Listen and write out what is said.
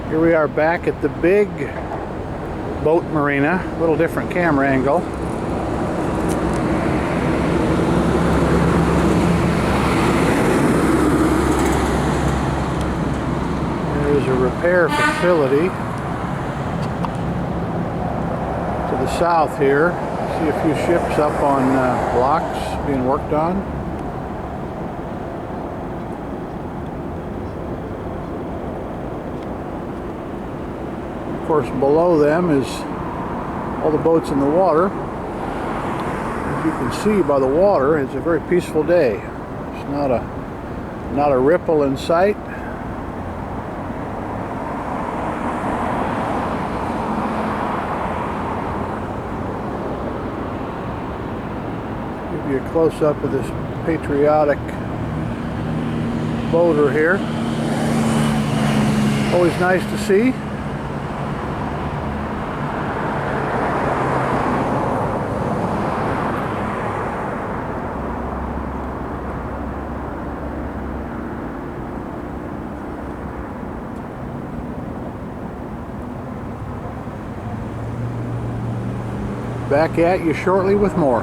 Here we are back at the big boat marina, a little different camera angle. There's a repair facility to the south here. See a few ships up on blocks being worked on. Of course, below them is all the boats in the water. As you can see by the water, it's a very peaceful day. There's not a ripple in sight. Give you a close-up of this patriotic boater here. Always nice to see. Back at you shortly with more.